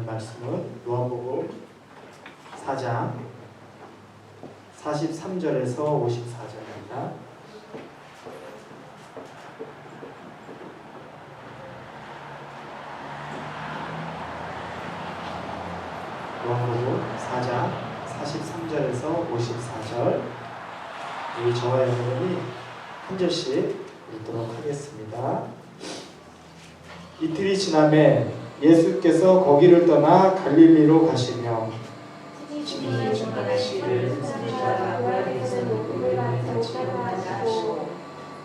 말씀은 요한복음 4장 43절에서 54절입니다. 요한복음 4장 43절에서 54절, 우리 저와 여러분이 한 절씩 읽도록 하겠습니다. 이틀이 지남에 예수께서 거기를 떠나 갈릴리로 가시며 짐이 중간하시기를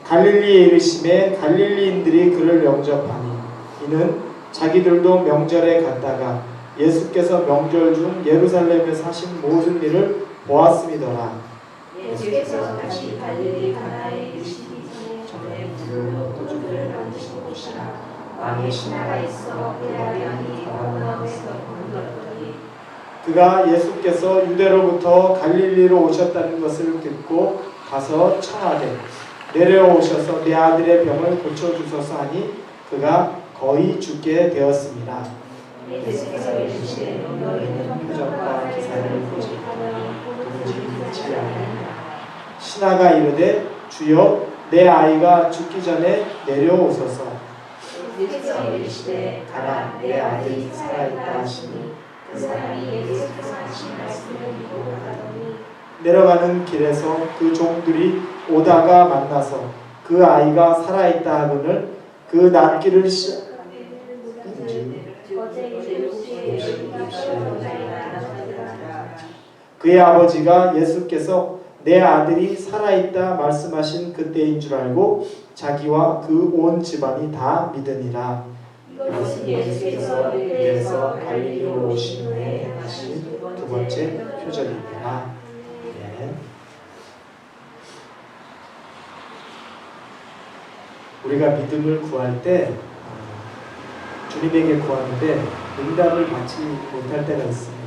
갈릴리에 이르심에 갈릴리인들이 그를 영접하니 이는 자기들도 명절에 갔다가 예수께서 명절 중 예루살렘에서 하신 모든 일을 보았음이더라. 예수께서 다시 갈릴리 가나에 이르시기 전에 물로 포도주를 만드신 곳이라. 왕의 신하가 있어 헤롯이 가버나움에서 건너더니 그가 예수께서 유대로부터 갈릴리로 오셨다는 것을 듣고 가서 청하되 내려오셔서 내 아들의 병을 고쳐주소서 하니 그가 거의 죽게 되었습니다. 예수께서 이르시되 너희는 표적과 기사를 보직하며 도무지 믿지 않느니라. 신하가 이르되 주여 내 아이가 죽기 전에 내려오소서. 예수께서 이르시되 가라 내 아들이 살아있다 하시니 그 사람이 예수께서 하신 말씀을 믿고 가더니 내려가는 길에서 그 종들이 오다가 만나서 그 아이가 살아있다 하거늘 그 낫기를 그의 아버지가 예수께서 내 아들이 살아있다 말씀하신 그때인 줄 알고 자기와 그 온 집안이 다 믿으니라. 이것은 예수께서 유대에서 갈릴리로 오신 후에 하신 두 번째 표적입니다. 네. 우리가 믿음을 구할 때 주님에게 구하는데 응답을 받지 못할 때가 있습니다.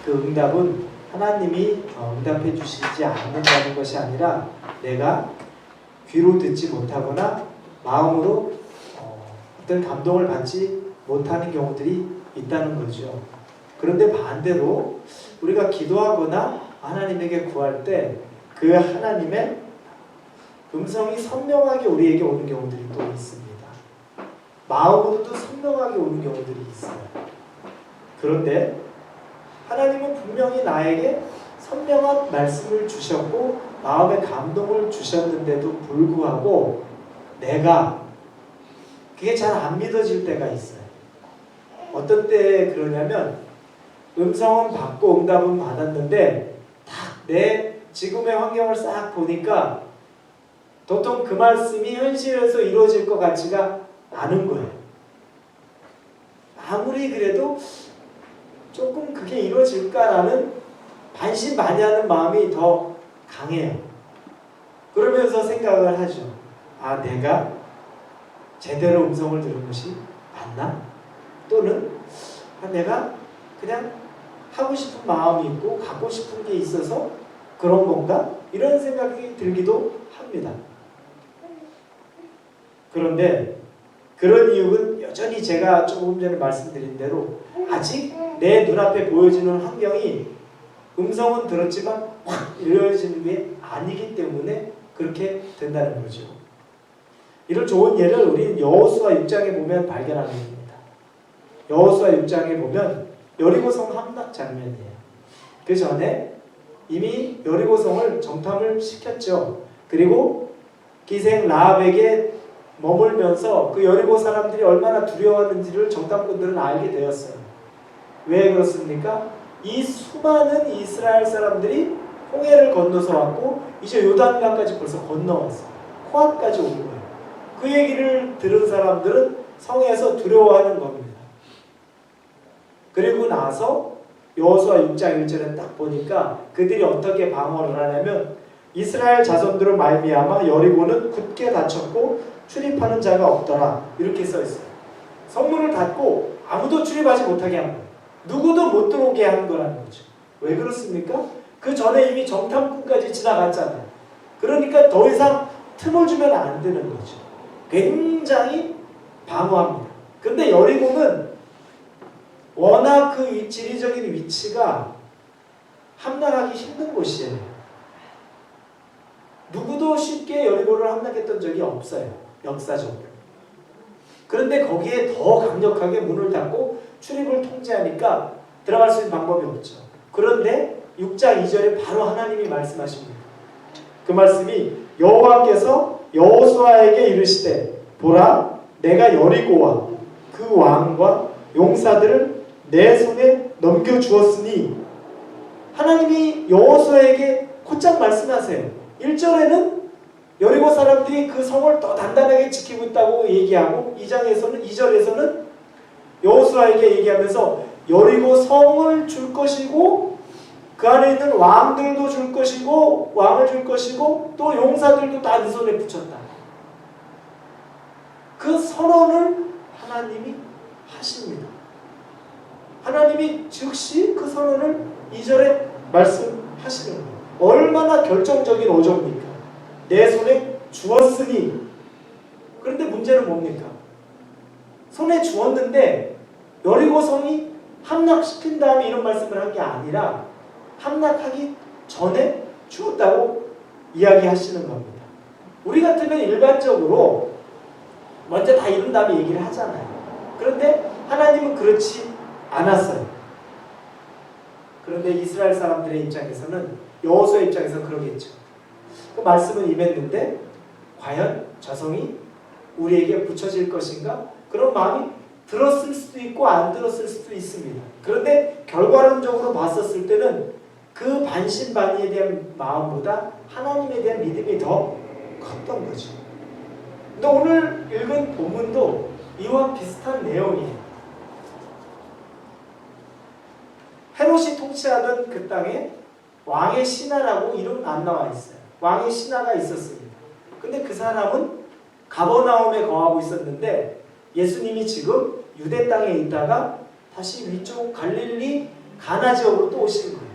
그 응답은 하나님이 응답해 주시지 않는다는 것이 아니라 내가 귀로 듣지 못하거나 마음으로 어떤 감동을 받지 못하는 경우들이 있다는 거죠. 그런데 반대로 우리가 기도하거나 하나님에게 구할 때 그 하나님의 음성이 선명하게 우리에게 오는 경우들이 또 있습니다. 마음으로도 선명하게 오는 경우들이 있어요. 그런데 하나님은 분명히 나에게 선명한 말씀을 주셨고 마음의 감동을 주셨는데도 불구하고 내가 그게 잘 안 믿어질 때가 있어요. 어떤 때 그러냐면 음성은 받고 응답은 받았는데 딱 내 지금의 환경을 싹 보니까 도통 그 말씀이 현실에서 이루어질 것 같지가 않은 거예요. 아무리 그래도 조금 그게 이루어질까라는 반신반의하는 마음이 더 강해요. 그러면서 생각을 하죠. 아, 내가 제대로 음성을 들은 것이 맞나? 또는 내가 그냥 하고 싶은 마음이 있고 갖고 싶은 게 있어서 그런 건가? 이런 생각이 들기도 합니다. 그런데 그런 이유는 여전히 제가 조금 전에 말씀드린 대로 아직 내 눈앞에 보여지는 환경이 음성은 들었지만 확 이루어지는 게 아니기 때문에 그렇게 된다는 거죠. 이런 좋은 예를 우리는 여호수아 6장에 보면 발견하게 됩니다. 여호수아 6장에 보면 여리고성 함락 장면이에요. 그 전에 이미 여리고성을 정탐을 시켰죠. 그리고 기생 라합에게 머물면서 그 여리고 사람들이 얼마나 두려워하는지를 정탐꾼들은 알게 되었어요. 왜 그렇습니까? 이 수많은 이스라엘 사람들이 홍해를 건너서 왔고 이제 요단강까지 벌써 건너왔어요. 코앞까지 온 거예요. 그 얘기를 들은 사람들은 성에서 두려워하는 겁니다. 그리고 나서 여호수아 6장 1절에 딱 보니까 그들이 어떻게 방어를 하냐면 이스라엘 자손들은 말미암아 여리고는 굳게 닫혔고 출입하는 자가 없더라. 이렇게 써 있어요. 성문을 닫고 아무도 출입하지 못하게 한 거예요. 누구도 못 들어오게 하는 거라는 거죠. 왜 그렇습니까? 그 전에 이미 정탐꾼까지 지나갔잖아요. 그러니까 더 이상 틈을 주면 안 되는 거죠. 굉장히 방어합니다. 근데 여리고는 워낙 그 지리적인 위치가 함락하기 힘든 곳이에요. 누구도 쉽게 여리고를 함락했던 적이 없어요. 역사적으로. 그런데 거기에 더 강력하게 문을 닫고 출입을 통제하니까 들어갈 수 있는 방법이 없죠. 그런데 6장 2절에 바로 하나님이 말씀하십니다. 그 말씀이 여호와께서 여호수아에게 이르시되 보라 내가 여리고와 그 왕과 용사들을 내 손에 넘겨주었으니 하나님이 여호수아에게 곧장 말씀하세요. 1절에는 여리고 사람들이 그 성을 더 단단하게 지키고 있다고 얘기하고 2절에서는 여호수아에게 얘기하면서 여리고 성을 줄 것이고 그 안에 있는 왕들도 줄 것이고 왕을 줄 것이고 또 용사들도 다 네 손에 붙였다. 그 선언을 하나님이 하십니다. 하나님이 즉시 그 선언을 2절에 말씀하시는 거예요. 얼마나 결정적인 오조입니까? 내 손에 주었으니. 그런데 문제는 뭡니까? 손에 주었는데 여리고 성이 함락시킨 다음에 이런 말씀을 한 게 아니라 함락하기 전에 주었다고 이야기하시는 겁니다. 우리 같으면 일반적으로 먼저 다 이룬 다음에 얘기를 하잖아요. 그런데 하나님은 그렇지 않았어요. 그런데 이스라엘 사람들의 입장에서는 여호수아의 입장에서는 그러겠죠. 그 말씀은 임했는데 과연 저 성이 우리에게 붙여질 것인가? 그런 마음이 들었을 수도 있고 안 들었을 수도 있습니다. 그런데 결과론적으로 봤었을 때는 그 반신반의에 대한 마음보다 하나님에 대한 믿음이 더 컸던 거죠. 근데 오늘 읽은 본문도 이와 비슷한 내용이에요. 헤롯이 통치하던 그 땅에 왕의 신하라고 이름 안 나와 있어요. 왕의 신하가 있었습니다. 근데 그 사람은 가버나움에 거하고 있었는데 예수님이 지금 유대 땅에 있다가 다시 위쪽 갈릴리 가나 지역으로 또 오신 거예요.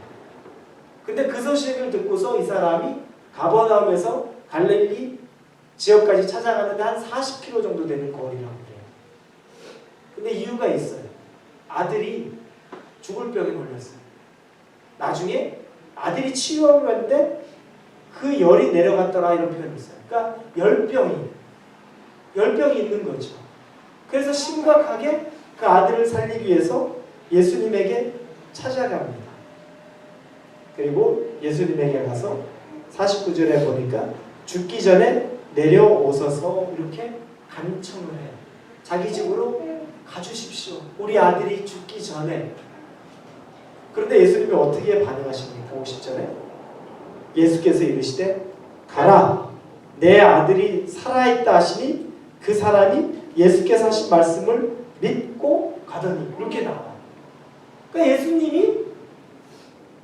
근데 그 소식을 듣고서 이 사람이 가버나움에서 갈릴리 지역까지 찾아가는데 한 40km 정도 되는 거리라고 그래요. 근데 이유가 있어요. 아들이 죽을 병에 걸렸어요. 나중에 아들이 치유하고 갔는데 그 열이 내려갔더라 이런 표현이 있어요. 그러니까 열병이 있는 거죠. 그래서 심각하게 그 아들을 살리기 위해서 예수님에게 찾아갑니다. 그리고 예수님에게 가서 49절에 보니까 죽기 전에 내려오셔서 이렇게 간청을 해요. 자기 집으로 가주십시오. 우리 아들이 죽기 전에. 그런데 예수님이 어떻게 반응하십니까? 50절에 예수께서 이르시되 가라 내 아들이 살아있다 하시니 그 사람이 예수께서 하신 말씀을 믿고 가더니 이렇게 나와요. 그러니까 예수님이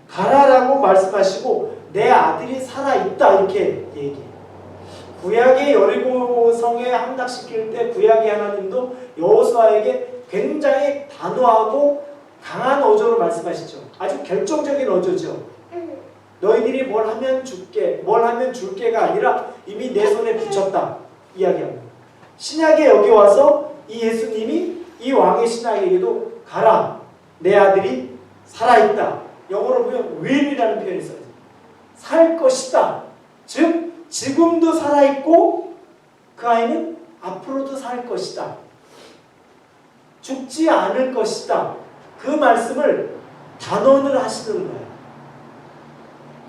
가라라고 말씀하시고 내 아들이 살아있다 이렇게 얘기해요. 구약의 여리고 성에 함락시킬 때 구약의 하나님도 여호수아에게 굉장히 단호하고 강한 어조로 말씀하시죠. 아주 결정적인 어조죠. 너희들이 뭘 하면 줄게, 뭘 하면 줄게가 아니라 이미 내 손에 붙였다 이야기합니다. 신약에 여기 와서 이 예수님이 이 왕의 신하에게도 가라 내 아들이 살아있다. 영어로 보면 will이라는 표현이 있어요. 살 것이다. 즉 지금도 살아있고 그 아이는 앞으로도 살 것이다. 죽지 않을 것이다. 그 말씀을 단언을 하시는 거예요.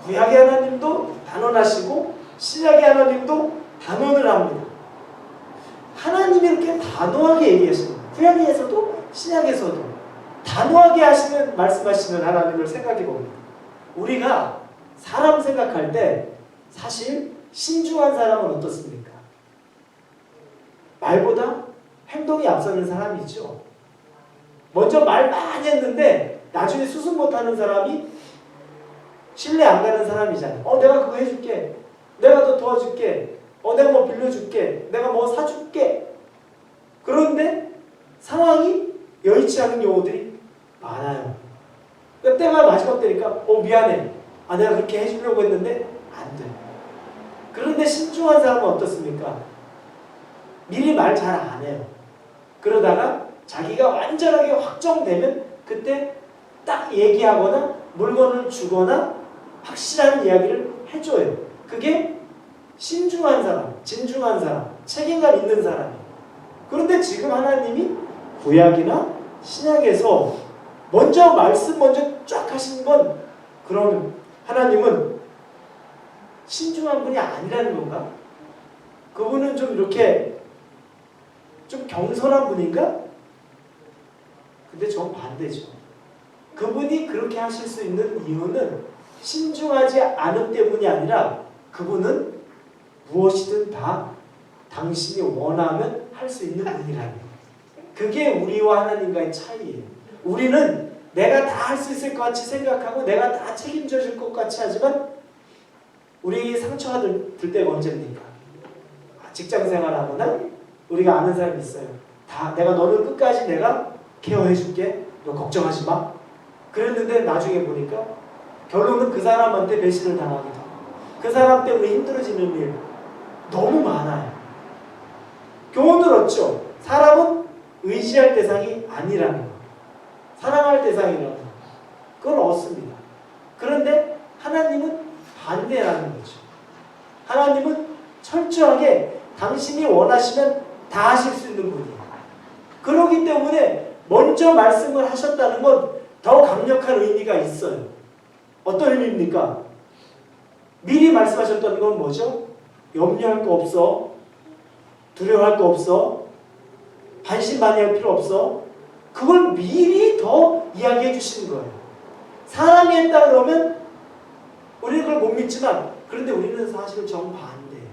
구약의 하나님도 단언하시고 신약의 하나님도 단언을 합니다. 하나님이 이렇게 단호하게 얘기하시는 거예요. 구약에서도 신약에서도 단호하게 하시는 말씀하시는 하나님을 생각해 봅니다. 우리가 사람 생각할 때 사실 신중한 사람은 어떻습니까? 말보다 행동이 앞서는 사람이죠. 먼저 말 많이 했는데 나중에 수습 못하는 사람이 신뢰 안 가는 사람이잖아요. 내가 그거 해줄게. 내가 너 도와줄게. 내가 뭐 빌려줄게. 내가 뭐 사줄게. 그런데 상황이 여의치 않은 경우들이 많아요. 그러니까 때가 마지막 때니까 미안해. 내가 그렇게 해주려고 했는데 안 돼. 그런데 신중한 사람은 어떻습니까? 미리 말 잘 안 해요. 그러다가 자기가 완전하게 확정되면 그때 딱 얘기하거나 물건을 주거나 확실한 이야기를 해줘요. 그게 신중한 사람, 진중한 사람, 책임감 있는 사람이에요. 그런데 지금 하나님이 구약이나 신약에서 말씀 먼저 쫙 하신 건, 그럼 하나님은 신중한 분이 아니라는 건가? 그분은 좀 이렇게 좀 겸손한 분인가? 근데 전 반대죠. 그분이 그렇게 하실 수 있는 이유는 신중하지 않음 때문이 아니라 그분은 무엇이든 다 당신이 원하면 할 수 있는 분이라는 거예요. 그게 우리와 하나님과의 차이예요. 우리는 내가 다 할 수 있을 것 같이 생각하고 내가 다 책임져 줄 것 같이 하지만 우리에게 상처가 들 때가 언제입니까? 직장 생활하거나 우리가 아는 사람이 있어요. 내가 너를 끝까지 내가 케어해 줄게. 너 걱정하지 마. 그랬는데 나중에 보니까 결론은 그 사람한테 배신을 당하기도 하고 그 사람 때문에 힘들어지는 일 너무 많아요. 교훈을 얻죠. 사람은 의지할 대상이 아니라는 거. 사랑할 대상이라는 거. 그걸 얻습니다. 그런데 하나님은 반대라는 거죠. 하나님은 철저하게 당신이 원하시면 다 하실 수 있는 분이에요. 그렇기 때문에 먼저 말씀을 하셨다는 건 더 강력한 의미가 있어요. 어떤 의미입니까? 미리 말씀하셨다는 건 뭐죠? 염려할 거 없어. 두려워할 거 없어. 반신반의할 필요 없어. 그걸 미리 더 이야기해 주시는 거예요. 사람이 했다 그러면 우리는 그걸 못 믿지만 그런데 우리는 사실 정반대예요.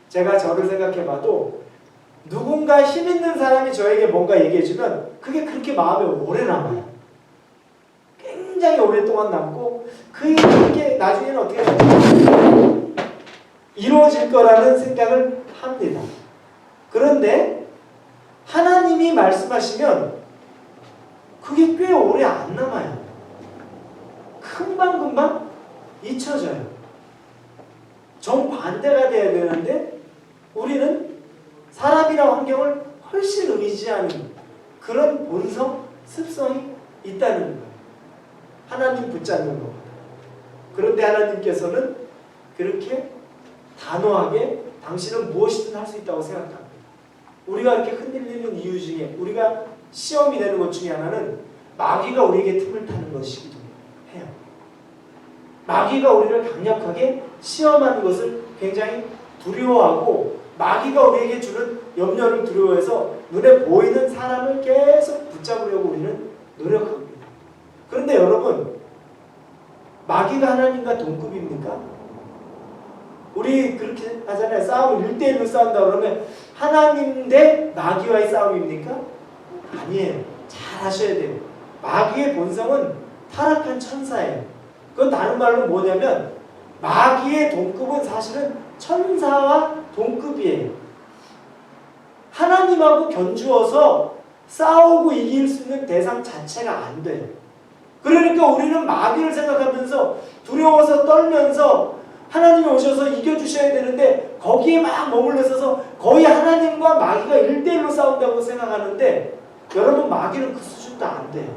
제가 저를 생각해 봐도 누군가 힘 있는 사람이 저에게 뭔가 얘기해 주면 그게 그렇게 마음에 오래 남아요. 굉장히 오랫동안 남고 그게 나중에는 어떻게 이루어질 거라는 생각을 합니다. 그런데 하나님이 말씀하시면 그게 꽤 오래 안 남아요. 금방금방 잊혀져요. 정반대가 돼야 되는데 우리는 사람이나 환경을 훨씬 의지하는 그런 본성, 습성이 있다는 거예요. 하나님 붙잡는 겁니다. 그런데 하나님께서는 그렇게 단호하게 당신은 무엇이든 할 수 있다고 생각합니다. 우리가 이렇게 흔들리는 이유 중에 우리가 시험이 되는 것 중에 하나는 마귀가 우리에게 틈을 타는 것이기도 해요. 마귀가 우리를 강력하게 시험하는 것을 굉장히 두려워하고 마귀가 우리에게 주는 염려를 두려워해서 눈에 보이는 사람을 계속 붙잡으려고 우리는 노력합니다. 그런데 여러분, 마귀가 하나님과 동급입니까? 우리 그렇게 하잖아요. 싸움을 1대1로 싸운다 그러면 하나님 대 마귀와의 싸움입니까? 아니에요. 잘 하셔야 돼요. 마귀의 본성은 타락한 천사예요. 그건 다른 말로 뭐냐면 마귀의 동급은 사실은 천사와 동급이에요. 하나님하고 견주어서 싸우고 이길 수 있는 대상 자체가 안 돼요. 그러니까 우리는 마귀를 생각하면서 두려워서 떨면서 하나님이 오셔서 이겨주셔야 되는데 거기에 막 머물러 있어서 거의 하나님과 마귀가 1대1로 싸운다고 생각하는데 여러분 마귀는 그 수준도 안 돼요.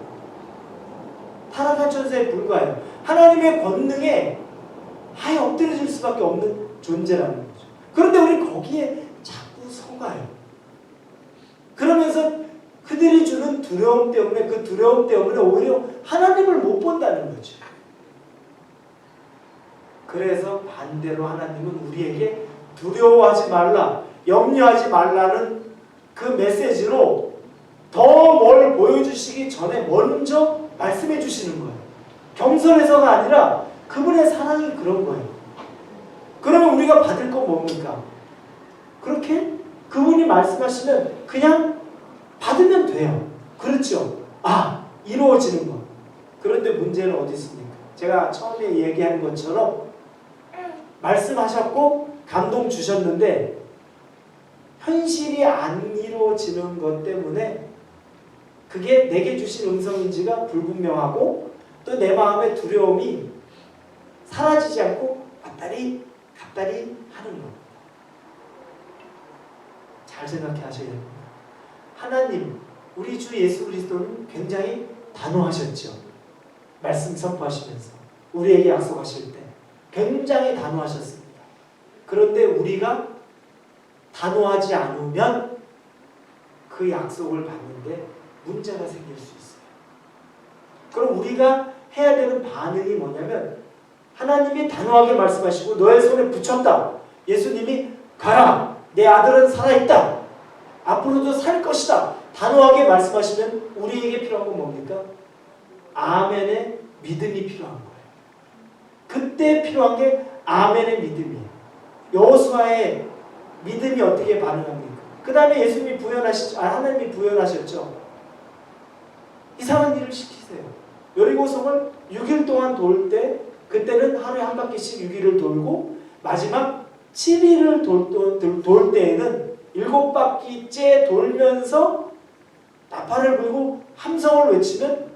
타락한 천사에 불과해요. 하나님의 권능에 아예 엎드려질 수밖에 없는 존재라는 거죠. 그런데 우리 거기에 자꾸 속아요. 그러면서 그들이 주는 두려움 때문에 그 두려움 때문에 오히려 하나님을 못 본다는 거죠. 그래서 반대로 하나님은 우리에게 두려워하지 말라, 염려하지 말라는 그 메시지로 더 뭘 보여주시기 전에 먼저 말씀해 주시는 거예요. 겸손해서가 아니라 그분의 사랑이 그런 거예요. 그러면 우리가 받을 건 뭡니까? 그렇게 그분이 말씀하시면 그냥 받으면 돼요. 그렇죠? 이루어지는 것. 그런데 문제는 어디 있습니까? 제가 처음에 얘기한 것처럼 말씀하셨고 감동 주셨는데 현실이 안 이루어지는 것 때문에 그게 내게 주신 음성인지가 불분명하고 또 내 마음의 두려움이 사라지지 않고 왔다리 갔다리 하는 겁니다. 잘 생각해 하셔야 됩니다. 하나님, 우리 주 예수 그리스도는 굉장히 단호하셨죠. 말씀 선포하시면서 우리에게 약속하실 때 굉장히 단호하셨습니다. 그런데 우리가 단호하지 않으면 그 약속을 받는데 문제가 생길 수 있어요. 그럼 우리가 해야 되는 반응이 뭐냐면 하나님이 단호하게 말씀하시고 너의 손에 붙였다. 예수님이 가라. 내 아들은 살아있다. 앞으로도 살 것이다. 단호하게 말씀하시면 우리에게 필요한 건 뭡니까? 아멘의 믿음이 필요한 거예요. 그때 필요한 게 아멘의 믿음이에요. 여호수아의 믿음이 어떻게 반응합니까? 그 다음에 예수님이 하나님이 부연하셨죠. 이상한 일을 시키세요. 여리고성을 6일 동안 돌 때 그때는 하루에 한 바퀴씩 6일을 돌고 마지막 7일을 돌 때에는 7바퀴째 돌면서 나팔을 불고 함성을 외치면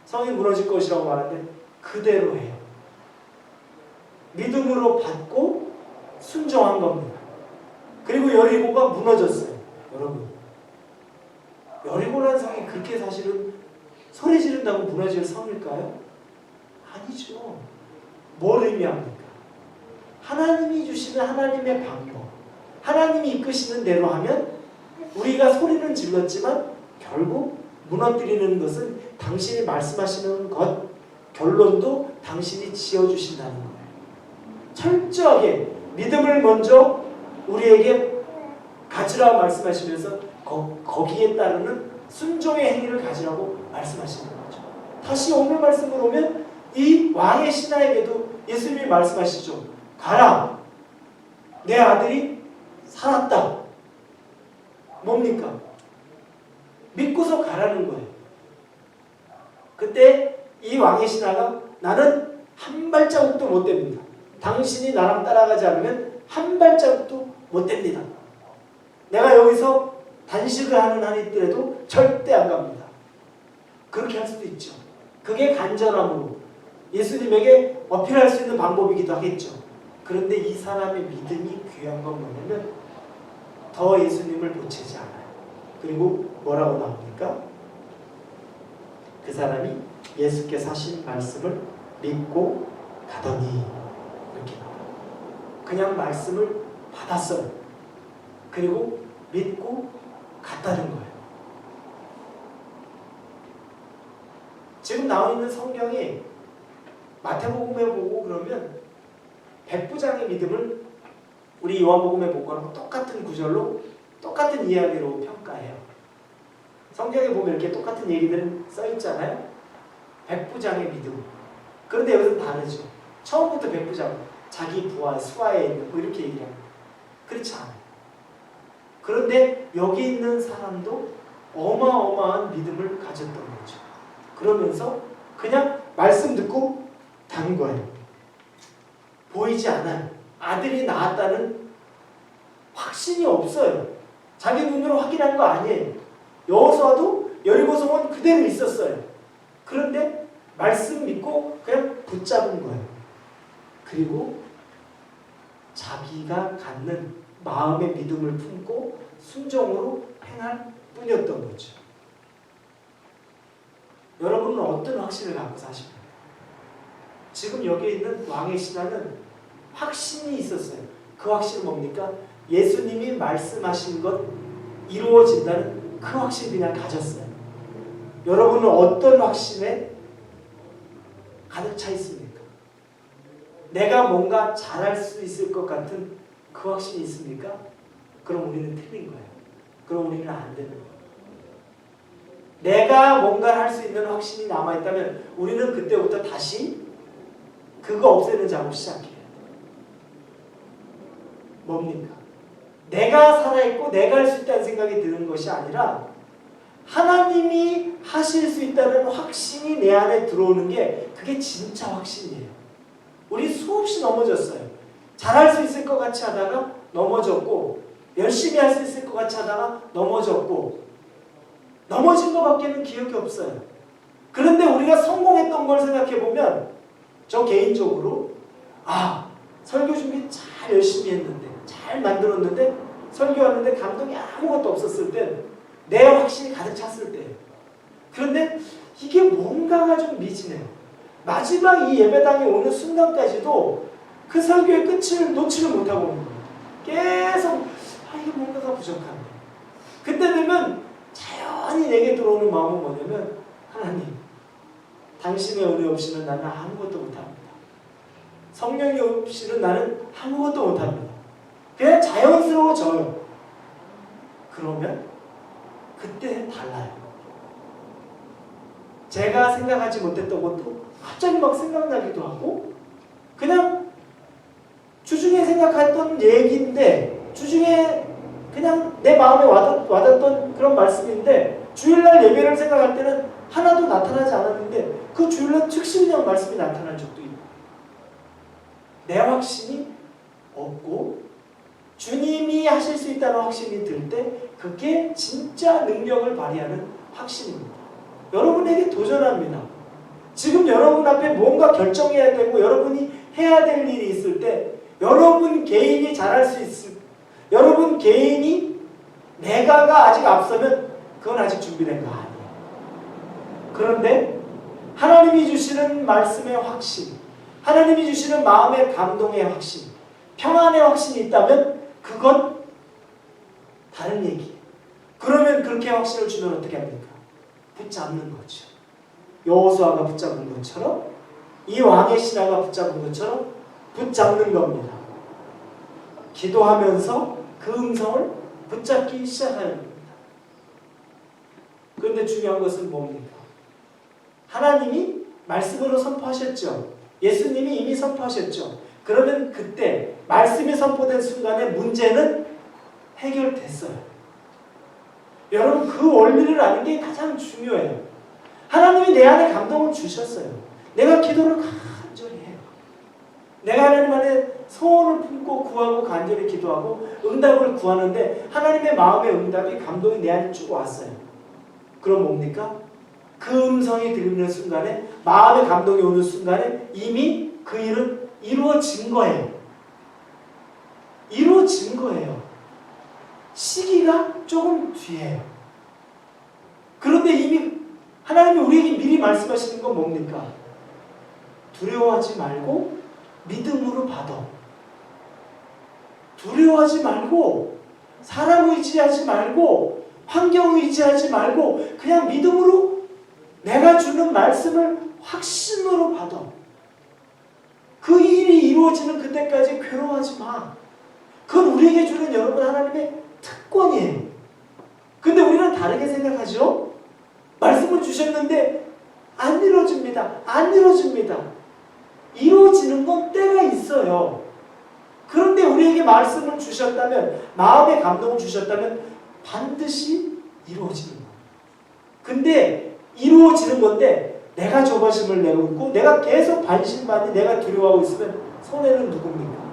성이 무너질 것이라고 말하는데 그대로 해요. 믿음으로 받고 순종한 겁니다. 그리고 여리고가 무너졌어요. 여러분, 여리고라는 성이 그렇게 사실은 소리 지른다고 무너질 성일까요? 아니죠. 뭘 의미합니까? 하나님이 주시는 하나님의 방법, 하나님이 이끄시는 대로 하면 우리가 소리는 질렀지만 결국 무너뜨리는 것은 당신이 말씀하시는 것, 결론도 당신이 지어주신다는 거예요. 철저하게 믿음을 먼저 우리에게 가지라 말씀하시면서 거기에 따르는 순종의 행위를 가지라고 말씀하시는 거죠. 다시 오늘 말씀으로 오면 이 왕의 신하에게도 예수님이 말씀하시죠. 가라. 내 아들이 살았다. 뭡니까? 믿고서 가라는 거예요. 그때 이 왕의 신하가 나는 한 발자국도 못 댑니다. 당신이 나랑 따라가지 않으면 한 발자국도 못 댑니다. 내가 여기서 단식을 하는 한이 있더라도 절대 안 갑니다. 그렇게 할 수도 있죠. 그게 간절함으로 예수님에게 어필할 수 있는 방법이기도 하겠죠. 그런데 이 사람의 믿음이 귀한 건 뭐냐면 더 예수님을 보채지 않아요. 그리고 뭐라고 나옵니까? 그 사람이 예수께서 하신 말씀을 믿고 가더니 이렇게 나와요. 그냥 말씀을 받았어요. 그리고 믿고 갔다는 거예요. 지금 나와 있는 성경이 마태복음에 보고 그러면 백부장의 믿음을 우리 요한복음에 본 거랑 똑같은 구절로 똑같은 이야기로 평가해요. 성경에 보면 이렇게 똑같은 얘기들은 써있잖아요. 백부장의 믿음. 그런데 여기서는 다르죠. 처음부터 백부장, 자기 부하, 수하에 있는 뭐 이렇게 얘기해요. 그렇지 않아요. 그런데 여기 있는 사람도 어마어마한 믿음을 가졌던 거죠. 그러면서 그냥 말씀 듣고 단 거예요. 보이지 않아요. 아들이 낳았다는 확신이 없어요. 자기 눈으로 확인한 거 아니에요. 여호수아도 여리고성은 그대로 있었어요. 그런데 말씀 믿고 그냥 붙잡은 거예요. 그리고 자기가 갖는 마음의 믿음을 품고 순종으로 행할 뿐이었던 거죠. 여러분은 어떤 확신을 갖고 사십니까? 지금 여기 있는 왕의 신하는 확신이 있었어요. 그 확신은 뭡니까? 예수님이 말씀하신 것 이루어진다는 그 확신 그냥 가졌어요. 여러분은 어떤 확신에 가득 차 있습니까? 내가 뭔가 잘할 수 있을 것 같은 그 확신이 있습니까? 그럼 우리는 틀린 거예요. 그럼 우리는 안 되는 거예요. 내가 뭔가 할 수 있는 확신이 남아있다면 우리는 그때부터 다시 그거 없애는 작업 시작해야 돼요. 뭡니까? 내가 살아있고 내가 할 수 있다는 생각이 드는 것이 아니라 하나님이 하실 수 있다는 확신이 내 안에 들어오는 게 그게 진짜 확신이에요. 우리 수없이 넘어졌어요. 잘할 수 있을 것 같이 하다가 넘어졌고 열심히 할 수 있을 것 같이 하다가 넘어졌고 넘어진 것밖에는 기억이 없어요. 그런데 우리가 성공했던 걸 생각해보면 저 개인적으로 설교 준비 잘 열심히 했는데 잘 만들었는데 설교하는데 감동이 아무것도 없었을 땐 내 확신이 가득 찼을 때예요. 그런데 이게 뭔가가 좀 미지네요. 마지막 이 예배당에 오는 순간까지도 그 설교의 끝을 놓지를 못하고 오는 거예요. 계속 이게 뭔가가 부족한데. 그때 되면 자연히 내게 들어오는 마음은 뭐냐면 하나님, 당신의 은혜 없이는 나는 아무것도 못합니다. 성령이 없이는 나는 아무것도 못합니다. 그냥 자연스러워져요. 그러면 그때 달라요. 제가 생각하지 못했던 것도 갑자기 막 생각나기도 하고, 그냥 주중에 생각했던 얘기인데, 주중에 그냥 내 마음에 와닿던 그런 말씀인데, 주일날 예배를 생각할 때는 하나도 나타나지 않았는데 그 주일날 즉시 그냥 말씀이 나타난 적도 있고, 내 확신이 없고 주님이 하실 수 있다는 확신이 들 때 그게 진짜 능력을 발휘하는 확신입니다. 여러분에게 도전합니다. 지금 여러분 앞에 뭔가 결정해야 되고 여러분이 해야 될 일이 있을 때 여러분 개인이 잘할 수 있을, 여러분 개인이 내가가 아직 앞서면 그건 아직 준비된 거 아니에요. 그런데 하나님이 주시는 말씀의 확신, 하나님이 주시는 마음의 감동의 확신, 평안의 확신이 있다면 그건 다른 얘기예요. 그러면 그렇게 확신을 주면 어떻게 합니까? 붙잡는 거죠. 여호수아가 붙잡은 것처럼, 이 왕의 신하가 붙잡은 것처럼 붙잡는 겁니다. 기도하면서 그 음성을 붙잡기 시작하는 겁니다. 그런데 중요한 것은 뭡니까? 하나님이 말씀으로 선포하셨죠. 예수님이 이미 선포하셨죠. 그러면 그때 말씀이 선포된 순간에 문제는 해결됐어요. 여러분, 그 원리를 아는 게 가장 중요해요. 하나님이 내 안에 감동을 주셨어요. 내가 기도를 간절히 해요. 내가 하나님 안에 소원을 품고 구하고 간절히 기도하고 응답을 구하는데 하나님의 마음의 응답이, 감동이 내 안에 쭉 왔어요. 그럼 뭡니까? 그 음성이 들리는 순간에, 마음의 감동이 오는 순간에 이미 그 일은 이루어진 거예요. 이루어진 거예요. 시기가 조금 뒤에요. 그런데 이미 하나님이 우리에게 미리 말씀하시는 건 뭡니까? 두려워하지 말고 믿음으로 받아. 두려워하지 말고, 사람 의지하지 말고, 환경 의지하지 말고 그냥 믿음으로 내가 주는 말씀을 확신으로 받아. 그 일이 이루어지는 그때까지 괴로워하지 마. 그건 우리에게 주는 여러분 하나님의 특권이에요. 근데 우리는 다르게 생각하죠? 말씀을 주셨는데 안 이루어집니다. 안 이루어집니다. 이루어지는 건 때가 있어요. 그런데 우리에게 말씀을 주셨다면, 마음의 감동을 주셨다면 반드시 이루어지는 거예요. 근데 이루어지는 건데 내가 조바심을 내고 있고 내가 계속 반신반의, 내가 두려워하고 있으면 손해는 누굽니까?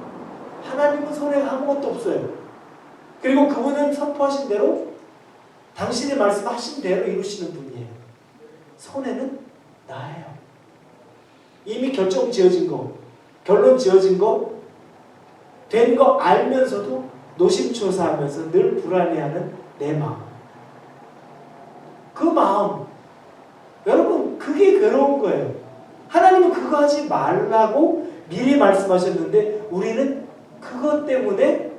하나님은 손해가 아무것도 없어요. 그리고 그분은 선포하신 대로, 당신의 말씀하신 대로 이루시는 분이에요. 손해는 나예요. 이미 결정 지어진 거, 결론 지어진 거, 된 거 알면서도 노심초사하면서 늘 불안해하는 내 마음. 그 마음, 여러분, 그게 괴로운 거예요. 하나님은 그거 하지 말라고 미리 말씀하셨는데 우리는 그것 때문에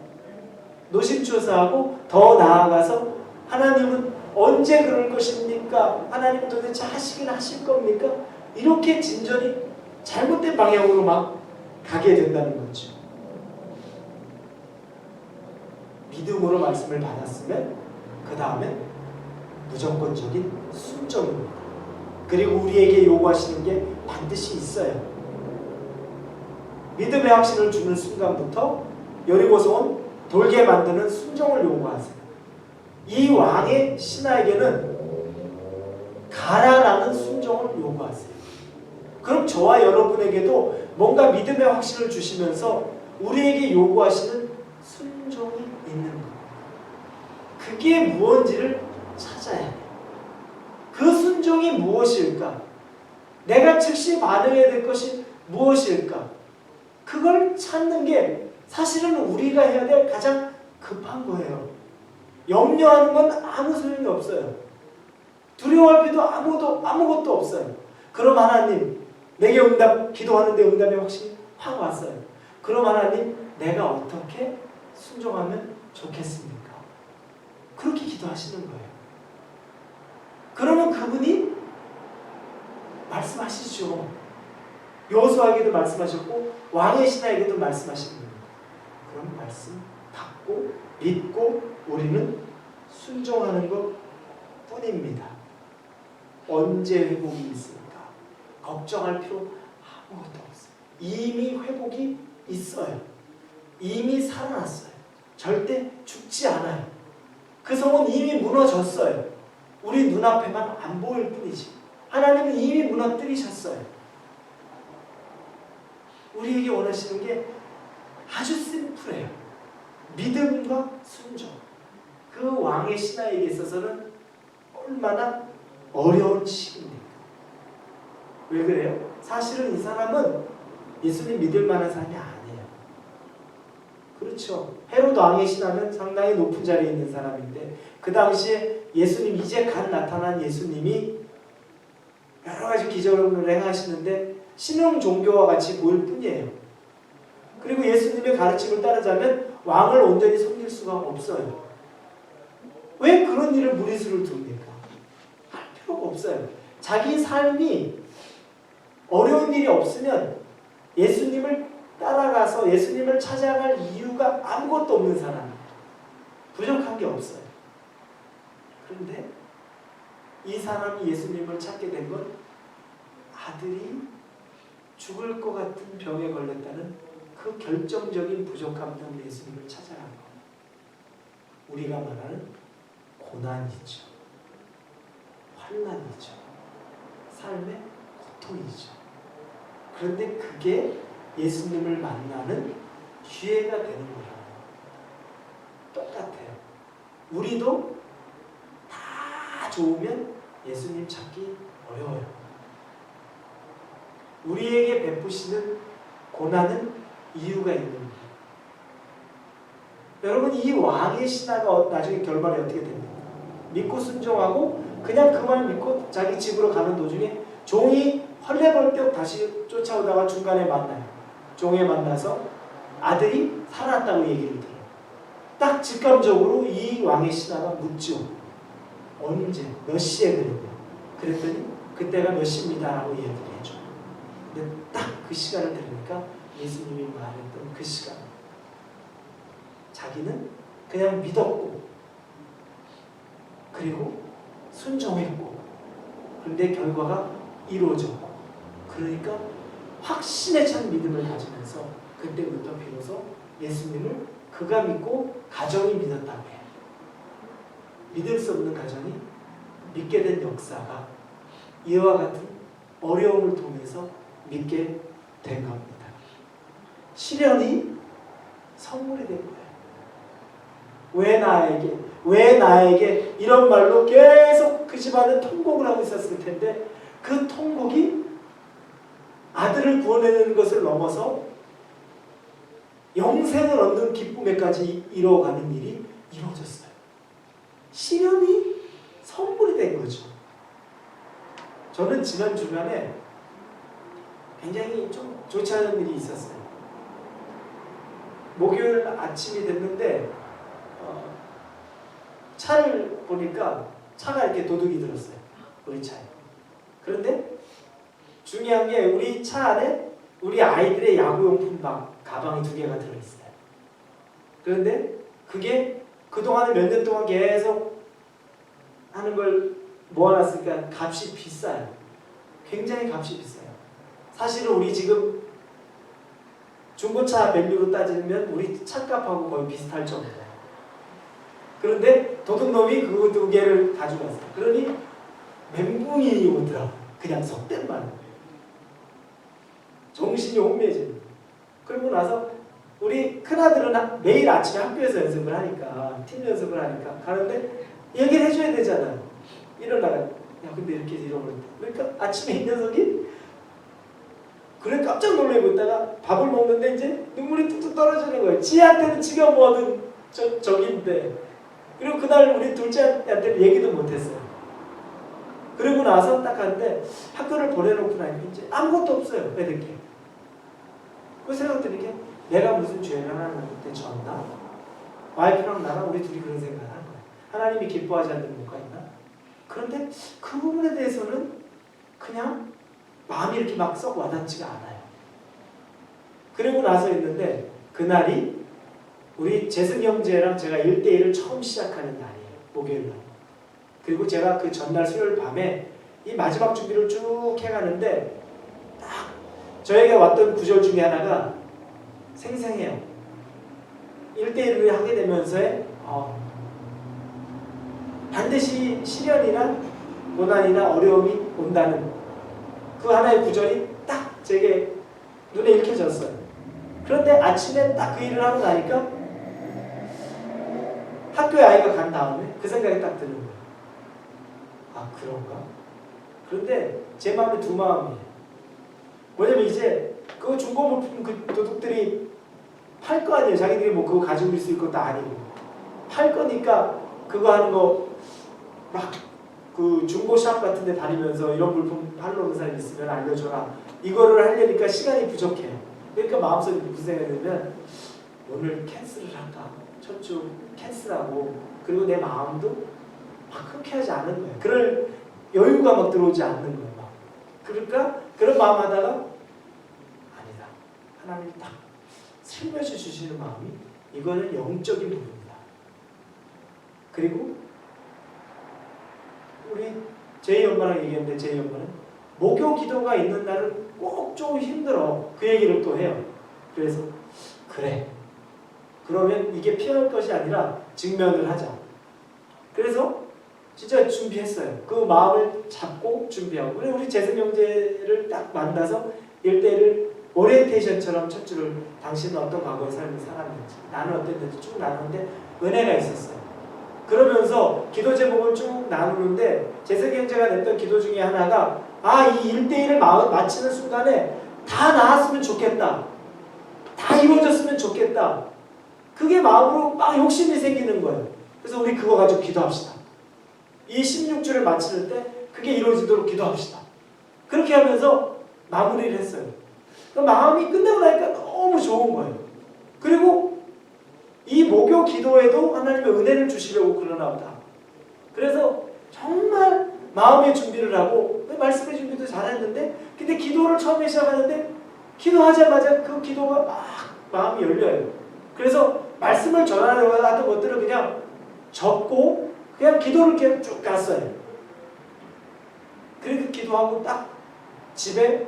노심초사하고 더 나아가서 하나님은 언제 그럴 것입니까? 하나님 도대체 하시긴 하실 겁니까? 이렇게 진전이 잘못된 방향으로 막 가게 된다는 거죠. 믿음으로 말씀을 받았으면 그 다음에 무조건적인 순종입니다. 그리고 우리에게 요구하시는 게 반드시 있어요. 믿음의 확신을 주는 순간부터 여리고서 온 돌게 만드는 순종을 요구하세요. 이 왕의 신하에게는 가라라는 순종을 요구하세요. 그럼 저와 여러분에게도 뭔가 믿음의 확신을 주시면서 우리에게 요구하시는 순종이 있는 거예요. 그게 무엇인지를 찾아야 해요. 그 순종이 무엇일까? 내가 즉시 반응해야 될 것이 무엇일까? 그걸 찾는 게 사실은 우리가 해야 될 가장 급한 거예요. 염려하는 건 아무 소용이 없어요. 두려워할 필요도 아무것도 없어요. 그럼 하나님, 내게 기도하는데 응답이 확실히 확 왔어요. 그럼 하나님, 내가 어떻게 순종하면 좋겠습니까? 그렇게 기도하시는 거예요. 그러면 그분이 말씀하시죠. 여호수아에게도 말씀하셨고 왕의 신하에게도 말씀하시는 거예요. 그럼 말씀 받고 믿고 우리는 순종하는 것 뿐입니다. 언제 회복이 있습니까? 걱정할 필요 아무것도 없어요. 이미 회복이 있어요. 이미 살아났어요. 절대 죽지 않아요. 그 성은 이미 무너졌어요. 우리 눈앞에만 안 보일 뿐이지. 하나님은 이미 무너뜨리셨어요. 우리에게 원하시는 게 아주 심플해요. 믿음과 순종. 그 왕의 신하에게 있어서는 얼마나 어려운 시기입니까? 왜 그래요? 사실은 이 사람은 예수님 믿을 만한 사람이 아니에요. 그렇죠. 헤롯 왕의 신하는 상당히 높은 자리에 있는 사람인데 그 당시에 예수님 이제 갓 나타난 예수님이 여러 가지 기적을 행하시는데 신흥 종교와 같이 보일 뿐이에요. 그리고 예수님의 가르침을 따르자면 왕을 온전히 섬길 수가 없어요. 왜 그런 일을 무리수를 둡니까? 할 필요가 없어요. 자기 삶이 어려운 일이 없으면 예수님을 따라가서 예수님을 찾아갈 이유가 아무것도 없는 사람, 부족한 게 없어요. 그런데 이 사람이 예수님을 찾게 된 건 아들이 죽을 것 같은 병에 걸렸다는 그 결정적인 부족함 때문에 예수님을 찾아간 거예요. 우리가 말하는 고난이죠. 환난이죠. 삶의 고통이죠. 그런데 그게 예수님을 만나는 기회가 되는 거예요. 똑같아요. 우리도 다 좋으면 예수님 찾기 어려워요. 우리에게 베푸시는 고난은 이유가 있는 거예요. 여러분, 이 왕의 신하가 나중에 결말이 어떻게 됩니까? 믿고 순종하고 그냥 그 말 믿고 자기 집으로 가는 도중에 종이 헐레벌떡 다시 쫓아오다가 중간에 만나요. 종에 만나서 아들이 살아났다고 얘기를 들어요. 딱 직감적으로 이 왕의 신하가 묻죠. 언제? 몇 시에 그랬냐? 그랬더니 그때가 몇 시입니다 라고 얘기를 해줘. 근데 딱 그 시간을 들으니까 예수님이 말했던 그 시간, 자기는 그냥 믿었고 그리고 순종했고 그런데 결과가 이루어졌고 그러니까 확신에 찬 믿음을 가지면서 그때부터 비로소 예수님을 그가 믿고 가정이 믿었다고 해요. 믿을 수 없는 가정이 믿게 된 역사가 이와 같은 어려움을 통해서 믿게 된 겁니다. 시련이 선물이 된 거예요. 왜 나에게 이런 말로 계속 그 집안은 통곡을 하고 있었을 텐데 그 통곡이 아들을 구원해내는 것을 넘어서 영생을 얻는 기쁨에까지 이뤄가는 일이 이루어졌어요. 시련이 선물이 된 거죠. 저는 지난 주간에 굉장히 좀 좋지 않은 일이 있었어요. 목요일 아침이 됐는데 차를 보니까 차가 이렇게 도둑이 들었어요. 우리 차에. 그런데 중요한 게 우리 차 안에 우리 아이들의 야구용품 가방이 2개가 들어있어요. 그런데 그게 그동안에 몇 년 동안 계속 하는 걸 모아놨으니까 값이 비싸요. 굉장히 값이 비싸요. 사실은 우리 지금 중고차 밸류로 따지면 우리 차값하고 거의 비슷할 정도예요. 그런데 도둑놈이 그 2개를 가져갔어요. 그러니 멘붕이 오더라고요. 그냥 속된 말로. 정신이 혼미해지는. 그러고 나서 우리 큰아들은 매일 아침에 학교에서 연습을 하니까 팀 연습을 하니까 가는데 얘기를 해줘야 되잖아요. 일어나가. 야 근데 이렇게 잃어버렸다. 그러니까 아침에 이 녀석이 그래 깜짝 놀라고 있다가 밥을 먹는데 이제 눈물이 뚝뚝 떨어지는 거예요. 지한테는 지가 뭐든 적인데. 그리고 그날 우리 둘째한테 얘기도 못했어요. 못했어요. 그러고 나서 딱 하는데 학교를 보내놓고 나니까 이제 아무것도 없어요. 애들 게. 그 생각 드는 게 내가 무슨 죄를 하나님한테 졌나? 와이프랑 나랑 우리 둘이 그런 생각을 하는 거예요. 하나님이 기뻐하지 않는 뭐가 있나? 그런데 그 부분에 대해서는 그냥 마음이 이렇게 막 썩 와닿지가 않아요. 그러고 나서 있는데 그날이 우리 재승 형제랑 제가 1대1을 처음 시작하는 날이에요. 목요일 날. 그리고 제가 그 전날 수요일 밤에 이 마지막 준비를 쭉 해가는데 딱 저에게 왔던 구절 중에 하나가 생생해요. 1대1을 하게 되면서의 반드시 시련이나 고난이나 어려움이 온다는 그 하나의 구절이 딱 제게 눈에 익혀졌어요. 그런데 아침에 딱 그 일을 하고 나니까 학교에 아이가 간 다음에 그 생각이 딱 드는 거예요. 아, 그런가? 그런데 제 마음에 두 마음이에요. 뭐냐면 이제 그 중고물품 그 도둑들이 팔 거 아니에요. 자기들이 뭐 그거 가지고 있을 것도 아니고 팔 거니까 그거 하는 거 막 그 중고샵 같은 데 다니면서 이런 물품 팔러 오는 사람이 있으면 알려줘라. 이거를 하려니까 시간이 부족해요. 그러니까 마음속에 무슨 생각이 들면 오늘 캔슬을 할까? 첫 주 캔슬하고 그리고 내 마음도 막 흔쾌하지 않은 거예요. 그럴 여유가 막 들어오지 않는 거예요. 막. 그러니까 그런 마음 하다가 아니다. 하나님이 딱 슬며시 주시는 마음이 이거는 영적인 부분이다. 그리고 우리 제이 엄마랑 얘기했는데 제이 엄마는 목요 기도가 있는 날은 꼭 좀 힘들어. 그 얘기를 또 해요. 그래서 그래. 그러면 이게 피할 것이 아니라 직면을 하자. 그래서 진짜 준비했어요. 그 마음을 잡고 준비하고. 그래 우리 재승 형제를 딱 만나서 1대1을 오리엔테이션처럼 첫 주를 당신은 어떤 과거의 삶을 살았는지 나는 어땠는지 쭉 나누는데 은혜가 있었어요. 그러면서 기도 제목을 쭉 나누는데 재승 형제가 냈던 기도 중에 하나가 이 1대1을 마치는 순간에 다 나았으면 좋겠다. 다 이루어졌으면 좋겠다. 그게 마음으로 막 욕심이 생기는 거예요. 그래서 우리 그거 가지고 기도합시다. 이 16주를 마치는 때 그게 이루어지도록 기도합시다. 그렇게 하면서 마무리를 했어요. 그 마음이 끝내고 나니까 너무 좋은 거예요. 그리고 이 목요 기도에도 하나님의 은혜를 주시려고 그러나 보다. 그래서 정말 마음의 준비를 하고 말씀의 준비도 잘했는데 근데 기도를 처음에 시작하는데 기도하자마자 그 기도가 막 마음이 열려요. 그래서 말씀을 전하려고 하던 것들을 그냥 접고 그냥 기도를 그냥 쭉 갔어요. 그렇게 기도하고 딱 집에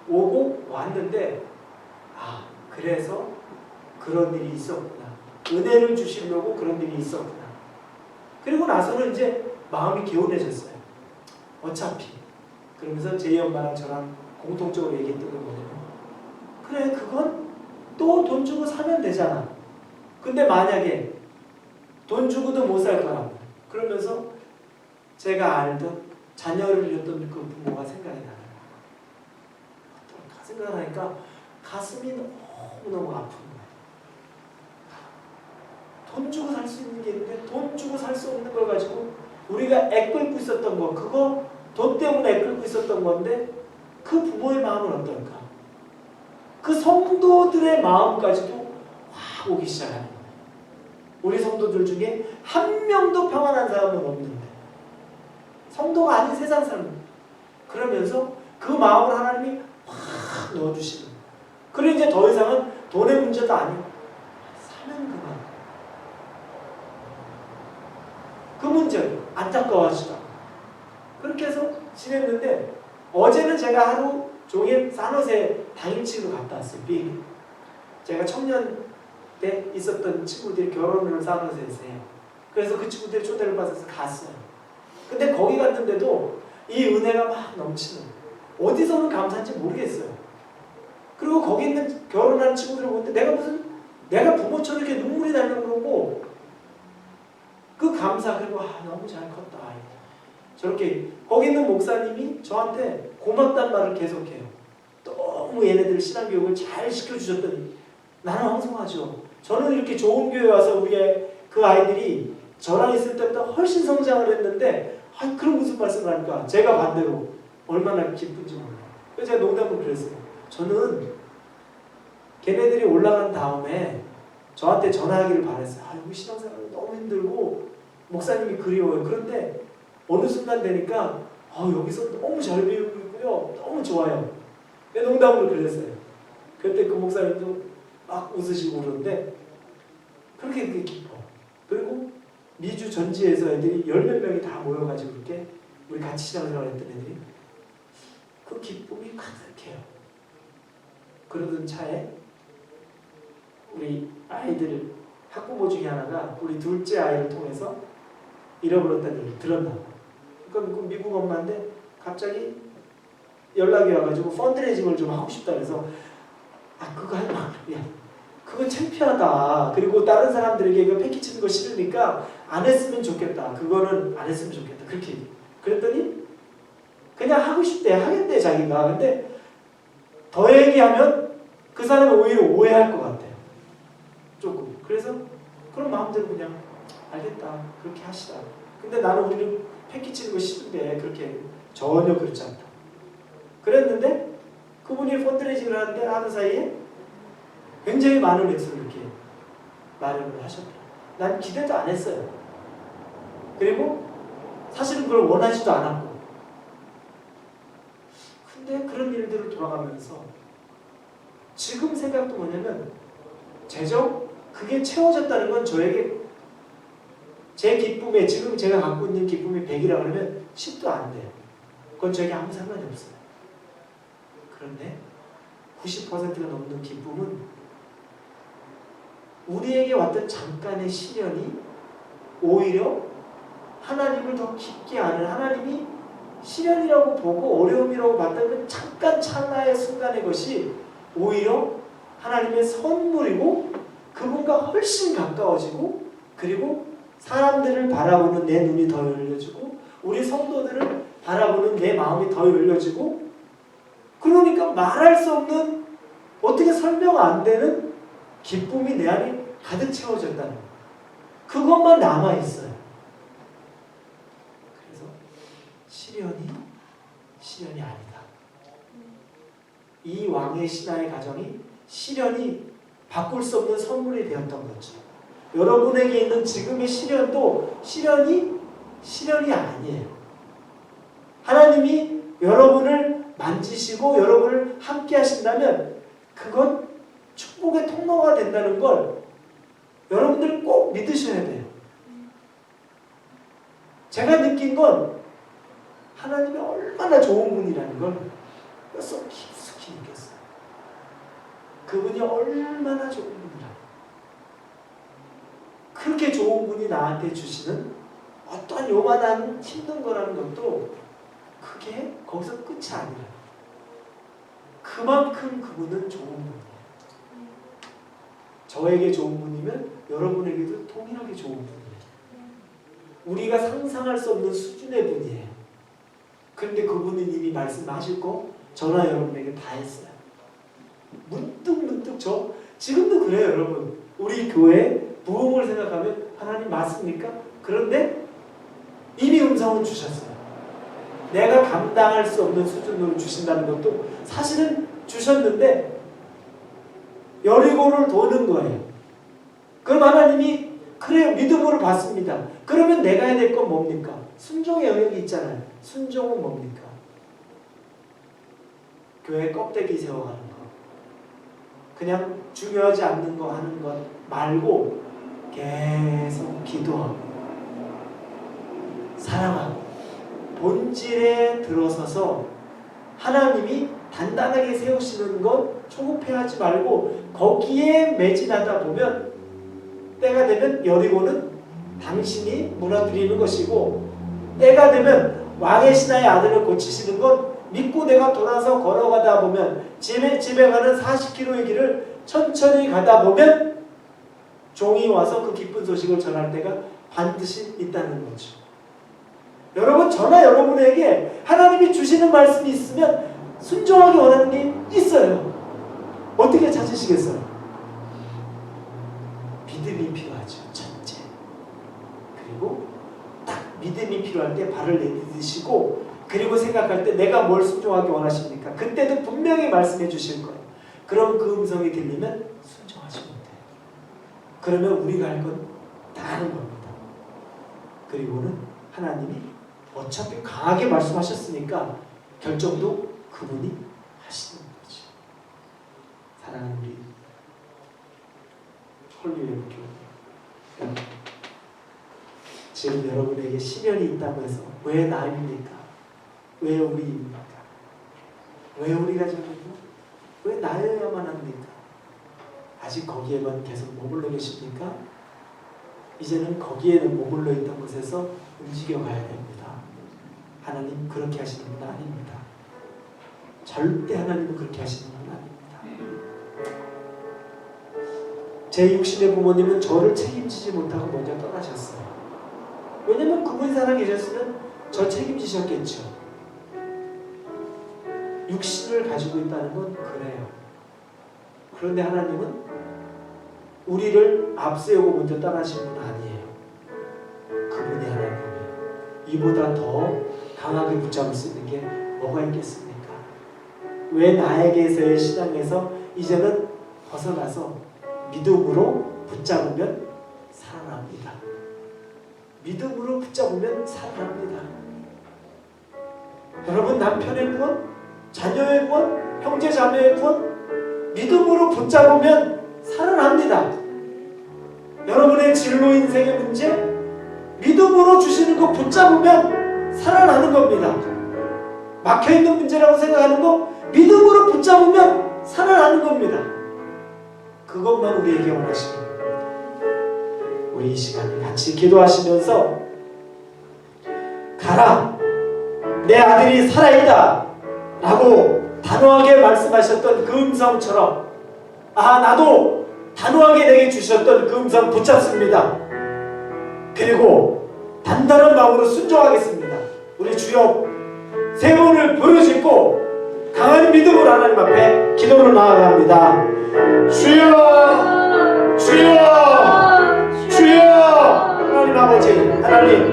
오고 왔는데 그래서 그런 일이 있었구나. 은혜를 주시려고 그런 일이 있었구나. 그리고 나서는 이제 마음이 개운해졌어요. 어차피 그러면서 제이 엄마랑 저랑 공통적으로 얘기했던 건 뭐냐면 그래 그건 또 돈 주고 사면 되잖아. 근데 만약에 돈 주고도 못 살 거라고 그러면서 제가 알던 자녀를 잃었던 그 부모가 생각이 나요. 어떨까 생각하니까 가슴이 너무너무 아픈 거예요. 돈 주고 살 수 있는 게 있는데 돈 주고 살 수 없는 걸 가지고 우리가 애끓고 있었던 거 그거 돈 때문에 애끓고 있었던 건데 그 부모의 마음은 어떨까? 그 성도들의 마음까지도 확 오기 시작하는 거예요. 우리 성도들 중에 한 명도 평안한 사람은 없는데 성도가 아닌 세상 사람 그러면서 그 마음을 하나님이 확 넣어주시는 거예요. 그리고 이제 더 이상은 돈의 문제도 아니고 사는 그만 그 문제로 안타까워하지도 않고 그렇게 해서 지냈는데 어제는 제가 하루 종일 산호세 당일치기로 갔다 왔어요. 비행기. 제가 청년 때 있었던 친구들이 결혼을 산호세에서 해요. 그래서 그 친구들이 초대를 받아서 갔어요. 근데 거기 갔는데도 이 은혜가 막 넘치는 거예요. 어디서는 감사한지 모르겠어요. 그리고 거기 있는 결혼한 친구들을 보는데 내가 부모처럼 이렇게 눈물이 나려고 그러고 그 감사 그리고 너무 잘 컸다. 저렇게 거기 있는 목사님이 저한테 고맙다는 말을 계속해요. 너무 얘네들 신앙교육을 잘 시켜주셨더니 나는 황송하죠. 저는 이렇게 좋은 교회 와서 우리의 그 아이들이 저랑 있을 때보다 훨씬 성장을 했는데 아니 그런 무슨 말씀을 하니까 제가 반대로 얼마나 기쁜지 몰라요. 그래서 제가 농담을 그랬어요. 저는 걔네들이 올라간 다음에 저한테 전화하기를 바랬어요. 아, 여기 신앙생활 너무 힘들고 목사님이 그리워요. 그런데 어느 순간 되니까 여기서 너무 잘 배우고 있고요. 너무 좋아요. 농담으로 그랬어요. 그때 그 목사님도 막 웃으시고 그러는데 그렇게 기뻐. 그리고 미주 전지에서 애들이 10몇 명이 다 모여가지고 이렇게 우리 같이 신앙생활 했던 애들이 그 기쁨이 가득해요. 그러던 차에 우리 아이들 학부모 중에 하나가 우리 둘째 아이를 통해서 잃어버렸다는 얘기를 들었나 봐. 그러니까 그 미국 엄마인데 갑자기 연락이 와가지고 펀드레이징을 좀 하고 싶다 그래서 그거 하지 마. 야, 그거 창피하다. 그리고 다른 사람들에게 이거 패키지 치는 거 싫으니까 안 했으면 좋겠다. 그거는 안 했으면 좋겠다. 그렇게 그랬더니 그냥 하고 싶대. 하겠대 자기가. 근데 더 얘기하면 그 사람이 오히려 오해할 것 같아요. 조금. 그래서 그런 마음대로 그냥 알겠다. 그렇게 하시라. 근데 나는 우리는 패키지 치는 거 싫은데 그렇게 전혀 그렇지 않다. 그랬는데 그분이 펀드레이징을 하는 사이에 굉장히 많은 액수를 이렇게 마련을 하셨다. 난 기대도 안 했어요. 그리고 사실은 그걸 원하지도 않았고. 근데 그런 일들을 돌아가면서 지금 생각도 뭐냐면 그게 채워졌다는 건 저에게 제 기쁨에 지금 제가 갖고 있는 기쁨이 100이라고 하면 10도 안 돼요. 그건 저에게 아무 상관이 없어요. 그런데 90%가 넘는 기쁨은 우리에게 왔던 잠깐의 시련이 오히려 하나님을 더 깊게 아는 하나님이 시련이라고 보고 어려움이라고 봤다면 잠깐 찰나의 순간의 것이 오히려 하나님의 선물이고 그분과 훨씬 가까워지고 그리고 사람들을 바라보는 내 눈이 더 열려지고 우리 성도들을 바라보는 내 마음이 더 열려지고 그러니까 말할 수 없는 어떻게 설명 안 되는 기쁨이 내 안에 가득 채워졌다는 거예요. 그것만 남아있어요. 그래서 시련이 아니다. 이 왕의 신하의 가정이 시련이 바꿀 수 없는 선물이 되었던 거죠. 여러분에게 있는 지금의 시련도 시련이 아니에요. 하나님이 여러분을 만지시고 여러분을 함께 하신다면 그건 축복의 통로가 된다는 걸 여러분들은 꼭 믿으셔야 돼요. 제가 느낀 건 하나님이 얼마나 좋은 분이라는 걸 뼛속 깊숙이 느꼈어요. 그분이 얼마나 좋은 분이라. 그렇게 좋은 분이 나한테 주시는 어떠한 요만한 힘든 거라는 것도 그게 거기서 끝이 아니라 그만큼 그분은 좋은 분이에요. 저에게 좋은 분이면 여러분에게도 동일하게 좋은 분이에요. 우리가 상상할 수 없는 수준의 분이에요. 그런데 그분은 이미 말씀하실 거 저나 여러분에게 다 했어요. 문득 저 지금도 그래요 여러분. 우리 교회 부흥을 생각하면 하나님 맞습니까? 그런데 이미 음성은 주셨어요. 내가 감당할 수 없는 수준으로 주신다는 것도 사실은 주셨는데 여리고를 도는 거예요. 그럼 하나님이 그래요 믿음으로 받습니다. 그러면 내가 해야 될 건 뭡니까? 순종의 영역이 있잖아요. 순종은 뭡니까? 교회 껍데기 세워가는 거. 그냥 중요하지 않는 거 하는 것 말고 계속 기도하고 사랑하고 본질에 들어서서 하나님이 단단하게 세우시는 것 초급해하지 말고 거기에 매진하다 보면 때가 되면 여리고는 당신이 무너뜨리는 것이고 때가 되면 왕의 신하의 아들을 고치시는 건 믿고 내가 돌아서 걸어가다 보면 집에 가는 40km의 길을 천천히 가다 보면 종이 와서 그 기쁜 소식을 전할 때가 반드시 있다는 거죠. 여러분 저나 여러분에게 하나님이 주시는 말씀이 있으면 순종하기 원하는 게 있어요. 어떻게 찾으시겠어요? 믿음이 필요하죠. 첫째. 그리고 딱 믿음이 필요해요. 필요할 때 발을 내딛으시고, 그리고 생각할 때 내가 뭘 순종하기 원하십니까? 그때도 분명히 말씀해 주실 거예요. 그럼 그 음성이 들리면 순종하시면 돼요. 그러면 우리가 할 건 다 하는 겁니다. 그리고는 하나님이 어차피 강하게 말씀하셨으니까 결정도 그분이 하시는 거죠. 사랑하는 우리 헐리웨이 교회, 지금 여러분에게 시련이 있다고 해서 왜 나입니까? 왜 우리입니까? 왜 우리 가족이고? 왜 나여야만 합니까? 아직 거기에만 계속 머물러 계십니까? 이제는 거기에는 머물러 있던 곳에서 움직여 가야 됩니다. 하나님 그렇게 하시는 분 아닙니다. 절대 하나님은 그렇게 하시는 분 아닙니다. 제 육신의 부모님은 저를 책임지지 못하고 먼저 떠나셨어요. 왜냐면 그분이 살아계셨으면 저 책임지셨겠죠. 육신을 가지고 있다는 건 그래요. 그런데 하나님은 우리를 앞세우고 먼저 떠나신 분 아니에요. 그분이 하나님이에요. 이보다 더 강하게 붙잡을 수 있는 게 뭐가 있겠습니까? 왜 나에게서의 신앙에서 이제는 벗어나서 믿음으로 붙잡으면 살아납니다. 믿음으로 붙잡으면 살아납니다. 여러분, 남편의 구원, 자녀의 구원, 형제 자매의 구원, 믿음으로 붙잡으면 살아납니다. 여러분의 진로 인생의 문제, 믿음으로 주시는 거 붙잡으면 살아나는 겁니다. 막혀있는 문제라고 생각하는 거 믿음으로 붙잡으면 살아나는 겁니다. 그것만 우리에게 원하시는 겁니다. 우리 이 시간에 같이 기도하시면서 가라, 내 아들이 살아있다 라고 단호하게 말씀하셨던 그 음성처럼, 아, 나도 단호하게 내게 주셨던 그 음성 붙잡습니다. 그리고 단단한 마음으로 순종하겠습니다. 우리 주여 세 번을 부르짖고 강한 믿음으로 하나님 앞에 기도로 나아갑니다. 주여, 주여, 주여. 하나님 아버지, 하나님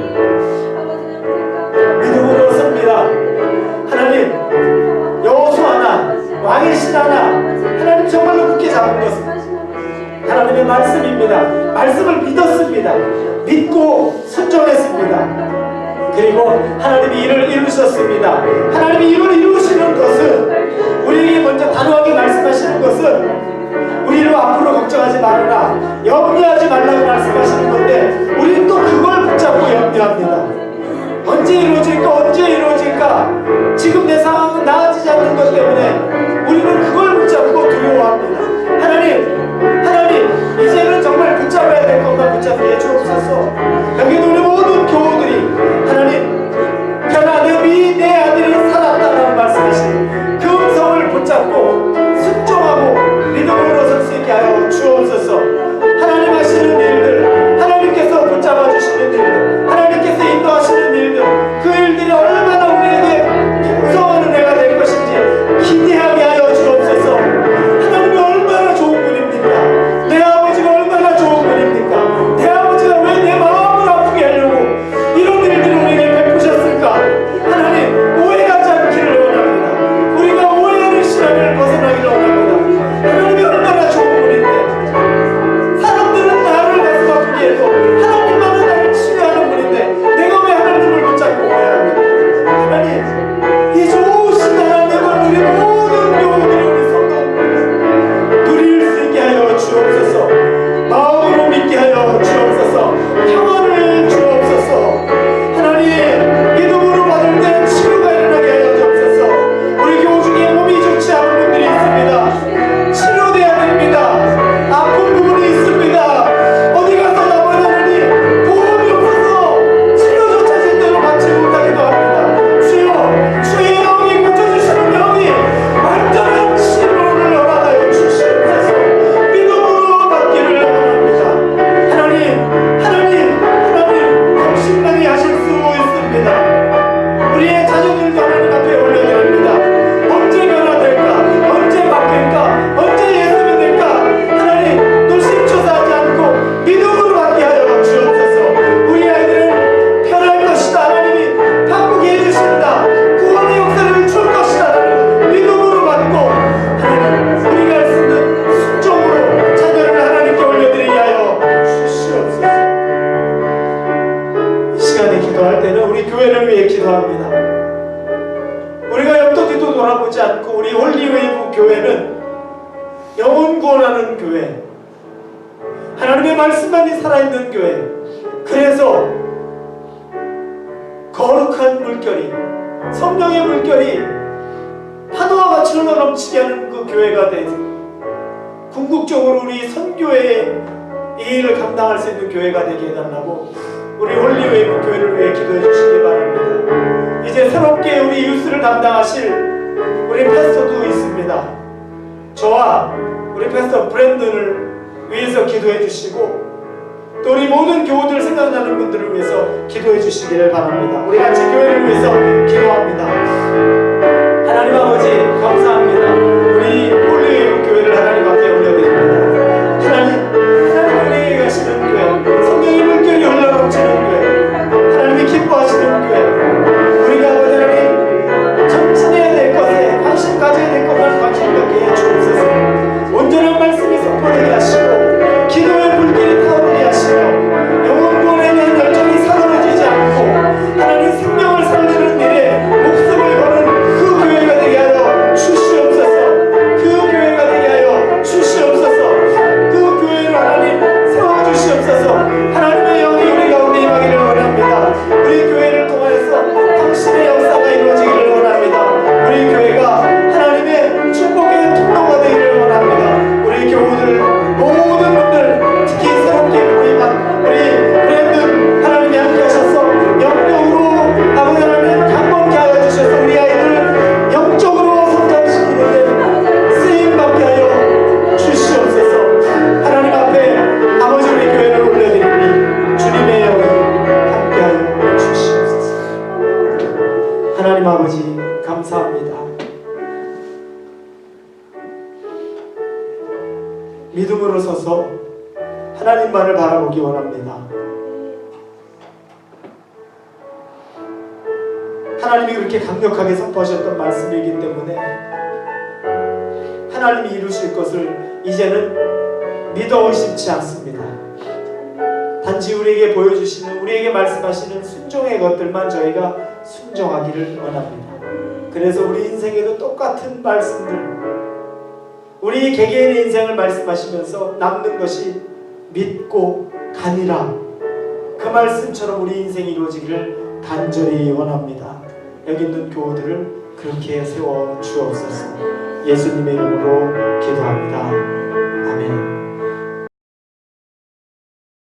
믿음으로 섭니다. 하나님 여호수 하나, 왕의 신 하나, 하나님 정말로 굳게 잡은 것은 하나님의 말씀입니다. 말씀을 믿었습니다. 믿고 순종했습니다. 그리고 하나님이 이를 이루셨습니다. 하나님이 이를 이루시는 것은, 우리에게 먼저 단호하게 말씀하시는 것은 우리를 앞으로 걱정하지 말아라, 염려하지 말라고 말씀하시는 건데, 우리는 또 그걸 붙잡고 염려합니다. 언제 이루어질까, 언제 이루어질까. 지금 내 상황은 나아지지 않는 것 때문에 우리는 그걸 붙잡고 두려워합니다. 하나님, 이제는 정말 붙잡아야 될 것만 붙잡게 해주옵소서. 여기 우리 모든 교우들이 하나님, 변화됨이 내 아들이 살았다라는 말씀이신 그 음성을 붙잡고 순종하고 믿음으로 설 수 있게 하여 주옵소서. 하나님 하시는 일들, 하나님께서 붙잡아 주시는 일들, 하나님께서 인도하시는 일들, 그 일들이 얼마나 우리에게 풍성한 은혜가 될 것인지 기대하고 위해 기도합니다. 우리가 옆도 뒤도 돌아보지 않고 우리 홀리웨이브 교회는 영혼 구원하는 교회, 하나님의 말씀만이 살아있는 교회, 그래서 거룩한 물결이, 성령의 물결이 파도와 같이 흘러넘치게 하는 그 교회가 되지, 궁극적으로 우리 선교회의 이 일을 감당할 수 있는 교회가 되게 해달라고 우리 홀리웨이브 교회를 위해 기도해 주시기 바랍니다. 이제 새롭게 우리 유스를 담당하실 우리 패스터도 있습니다. 저와 우리 패스터 브랜든을 위해서 기도해 주시고 또 우리 모든 교우들 생각나는 분들을 위해서 기도해 주시기를 바랍니다. 우리 같이 교회를 위해서 기도합니다. 하나님 아버지 감사합니다. 우리 홀리웨이브 교회를 하나님 앞에 올려드립니다. 하나님 우리에게 가시는 교회, 성령의 물결이 흘러넘치는 교회, 하나님이 기뻐하시는 교회, 우리가 아버지 하나님 정진해야 될 것에 관심 가져야 될 것만 관심 갖게 해주옵소서. 온전한 말씀이 선포되게 하시고 기도의 불길이 타오르게 하시고 영혼 구원에 대한 열정이 사그러지지 않고 하나님 생명을 살리는 일에 목숨을 거는 그 교회가 되게 하여 주시옵소서. 그 교회가 되게 하여 주시옵소서. 그 교회를 하나님 세워주시옵소서. 하나님의 영이 우리 가운데 임하기를 원합니다. 우리 교회를 통하여서 당신의 역사가 이루어지기를 원합니다. 우리 교회가 하나님의 축복의 통로가 되기를 원합니다. 우리 교우들 모든 분들 특히 새롭게 부임한 우리 브랜든 하나님이 함께 하셔서 영적으로 아버지 하나님 강건케 하여 주셔서 우리 아이들 영적으로 성장시키는데 쓰임받게 하여 주시옵소서. 하나님 앞에 아버지 우리 교회를 올려드리니 주님의 영이 함께 하여 주시옵소서. 하나님 아버지 감사합니다. 믿음으로 서서 하나님만을 바라보기 원합니다. 하나님이 그렇게 강력하게 선포하셨던 말씀이기 때문에 하나님이 이루실 것을 이제는 믿어 의심치 않습니다. 단지 우리에게 보여주시는, 우리에게 말씀하시는 순종의 것들만 저희가 순종하기를 원합니다. 그래서 우리 인생에도 똑같은 말씀들, 우리 개개인의 인생을 말씀하시면서 남는 것이 믿고 가니라, 그 말씀처럼 우리 인생이 이루어지기를 간절히 원합니다. 여기 있는 교우들을 그렇게 세워 주옵소서. 예수님의 이름으로 기도합니다.